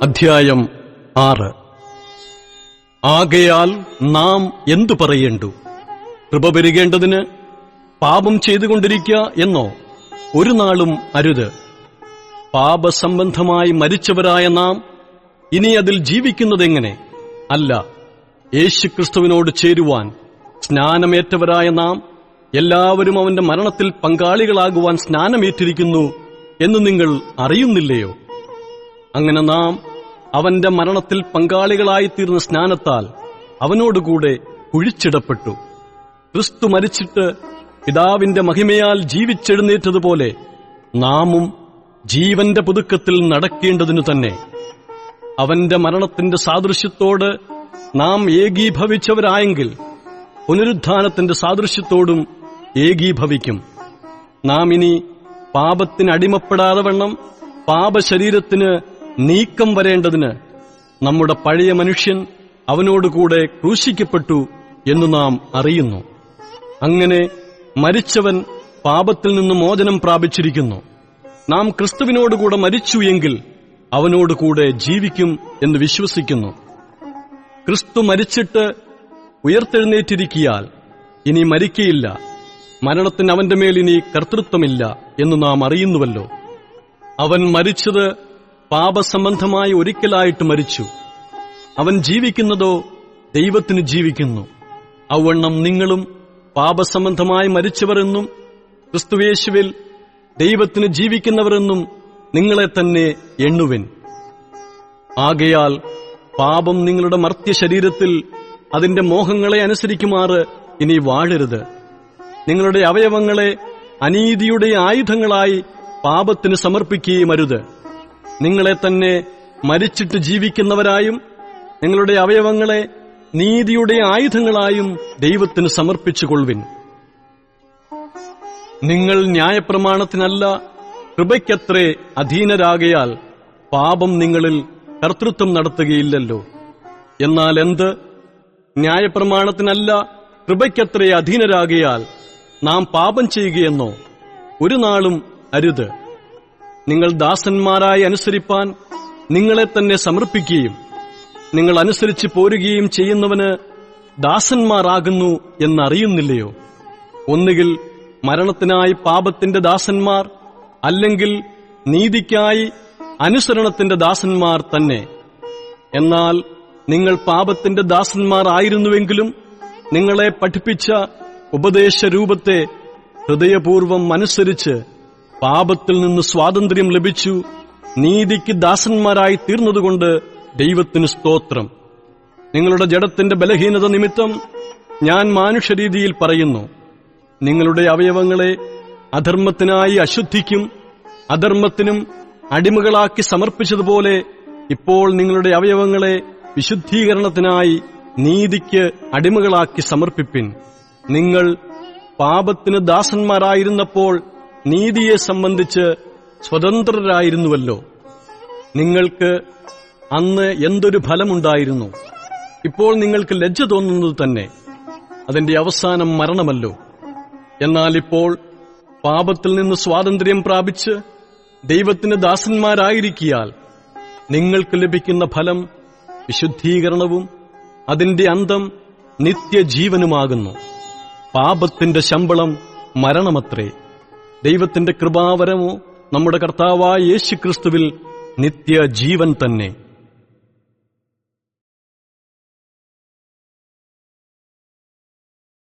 അധ്യായം 6. ആകയാൽ നാം എന്തു പറയേണ്ടു? കൃപ പെരുകേണ്ടതിന് പാപം ചെയ്തുകൊണ്ടിരിക്കുക എന്നോ? ഒരു നാളും അരുത്. പാപസംബന്ധമായി മരിച്ചവരായ നാം ഇനി അതിൽ ജീവിക്കുന്നതെങ്ങനെ? അല്ല, യേശുക്രിസ്തുവിനോട് ചേരുവാൻ സ്നാനമേറ്റവരായ നാം എല്ലാവരും അവന്റെ മരണത്തിൽ പങ്കാളികളാകുവാൻ സ്നാനമേറ്റിരിക്കുന്നു എന്ന് നിങ്ങൾ അറിയുന്നില്ലയോ? അങ്ങനെ നാം അവന്റെ മരണത്തിൽ പങ്കാളികളായിത്തീർന്ന സ്നാനത്താൽ അവനോടുകൂടെ കുഴിച്ചിടപ്പെട്ടു. ക്രിസ്തു മരിച്ചിട്ട് പിതാവിന്റെ മഹിമയാൽ ജീവിച്ചെഴുന്നേറ്റതുപോലെ നാമും ജീവന്റെ പുതുക്കത്തിൽ നടക്കേണ്ടതിനു തന്നെ. അവന്റെ മരണത്തിന്റെ സാദൃശ്യത്തോട് നാം ഏകീഭവിച്ചവരായെങ്കിൽ പുനരുത്ഥാനത്തിന്റെ സാദൃശ്യത്തോടും ഏകീഭവിക്കും. നാം ഇനി പാപത്തിനടിമപ്പെടാതെ വണ്ണം പാപശരീരത്തിന് നീക്കം വരേണ്ടതിന് നമ്മുടെ പഴയ മനുഷ്യൻ അവനോടുകൂടെ ക്രൂശിക്കപ്പെട്ടു എന്ന് നാം അറിയുന്നു. അങ്ങനെ മരിച്ചവൻ പാപത്തിൽ നിന്ന് മോചനം പ്രാപിച്ചിരിക്കുന്നു. നാം ക്രിസ്തുവിനോടുകൂടെ മരിച്ചു എങ്കിൽ അവനോടുകൂടെ ജീവിക്കും എന്ന് വിശ്വസിക്കുന്നു. ക്രിസ്തു മരിച്ചിട്ട് ഉയർത്തെഴുന്നേറ്റിരിക്കിയാൽ ഇനി മരിക്കയില്ല, മരണത്തിന് അവന്റെ മേൽ ഇനി കർത്തൃത്വമില്ല എന്ന് നാം അറിയുന്നുവല്ലോ. അവൻ മരിച്ചത് പാപസംബന്ധമായി ഒരിക്കലായിട്ട് മരിച്ചു. അവൻ ജീവിക്കുന്നതോ ദൈവത്തിന് ജീവിക്കുന്നു. അവണ്ണം നിങ്ങളും പാപസംബന്ധമായി മരിച്ചവരെന്നും ക്രിസ്തുയേശുവിൽ ദൈവത്തിന് ജീവിക്കുന്നവരെന്നും നിങ്ങളെ തന്നെ എണ്ണുവിൻ. ആകയാൽ പാപം നിങ്ങളുടെ മർത്യ ശരീരത്തിൽ അതിന്റെ മോഹങ്ങളെ അനുസരിക്കുമാറ് ഇനി വാഴരുത്. നിങ്ങളുടെ അവയവങ്ങളെ അനീതിയുടെ ആയുധങ്ങളായി പാപത്തിന് സമർപ്പിക്കുകയും അരുത്. നിങ്ങളെ തന്നെ മരിച്ചിട്ട് ജീവിക്കുന്നവരായും നിങ്ങളുടെ അവയവങ്ങളെ നീതിയുടെ ആയുധങ്ങളായും ദൈവത്തിന് സമർപ്പിച്ചുകൊള്ളുവിൻ. നിങ്ങൾ ന്യായപ്രമാണത്തിനല്ല കൃപയ്ക്കത്രേ അധീനരാകയാൽ പാപം നിങ്ങളിൽ കർത്തൃത്വം നടത്തുകയില്ലല്ലോ. എന്നാൽ എന്ത്? ന്യായപ്രമാണത്തിനല്ല കൃപയ്ക്കത്രേ അധീനരാകയാൽ നാം പാപം ചെയ്യുകയെന്നോ? ഒരു നാളും അരുത്. നിങ്ങൾ ദാസന്മാരായി അനുസരിപ്പാൻ നിങ്ങളെ തന്നെ സമർപ്പിക്കുകയും നിങ്ങൾ അനുസരിച്ച് പോരുകയും ചെയ്യുന്നവന് ദാസന്മാരാകുന്നു എന്നറിയുന്നില്ലയോ? ഒന്നുകിൽ മരണത്തിനായി പാപത്തിന്റെ ദാസന്മാർ, അല്ലെങ്കിൽ നീതിക്കായി അനുസരണത്തിന്റെ ദാസന്മാർ തന്നെ. എന്നാൽ നിങ്ങൾ പാപത്തിന്റെ ദാസന്മാർ ആയിരുന്നുവെങ്കിലും നിങ്ങളെ പഠിപ്പിച്ച ഉപദേശരൂപത്തെ ഹൃദയപൂർവം അനുസരിച്ച് പാപത്തിൽ നിന്ന് സ്വാതന്ത്ര്യം ലഭിച്ചു നീതിക്ക് ദാസന്മാരായി തീർന്നതുകൊണ്ട് ദൈവത്തിന് സ്തോത്രം. നിങ്ങളുടെ ജഡത്തിന്റെ ബലഹീനത നിമിത്തം ഞാൻ മാനുഷ്യരീതിയിൽ പറയുന്നു. നിങ്ങളുടെ അവയവങ്ങളെ അധർമ്മത്തിനായി അശുദ്ധിക്കും അധർമ്മത്തിനും അടിമകളാക്കി സമർപ്പിച്ചതുപോലെ ഇപ്പോൾ നിങ്ങളുടെ അവയവങ്ങളെ വിശുദ്ധീകരണത്തിനായി നീതിക്ക് അടിമകളാക്കി സമർപ്പിപ്പിൻ. നിങ്ങൾ പാപത്തിന് ദാസന്മാരായിരുന്നപ്പോൾ നീതിയെ സംബന്ധിച്ച് സ്വതന്ത്രരായിരുന്നുവല്ലോ. നിങ്ങൾക്ക് അന്ന് എന്തൊരു ഫലമുണ്ടായിരുന്നു? ഇപ്പോൾ നിങ്ങൾക്ക് ലജ്ജ തോന്നുന്നത് തന്നെ. അതിന്റെ അവസാനം മരണമല്ലോ. എന്നാൽ ഇപ്പോൾ പാപത്തിൽ നിന്ന് സ്വാതന്ത്ര്യം പ്രാപിച്ച് ദൈവത്തിന് ദാസന്മാരായിരിക്കിയാൽ നിങ്ങൾക്ക് ലഭിക്കുന്ന ഫലം വിശുദ്ധീകരണവും അതിന്റെ അന്തം നിത്യജീവനുമാകുന്നു. പാപത്തിന്റെ ശമ്പളം മരണമത്രേ. ദൈവത്തിന്റെ കൃപാവരമോ നമ്മുടെ കർത്താവായ യേശുക്രിസ്തുവിൽ നിത്യജീവൻ തന്നെ.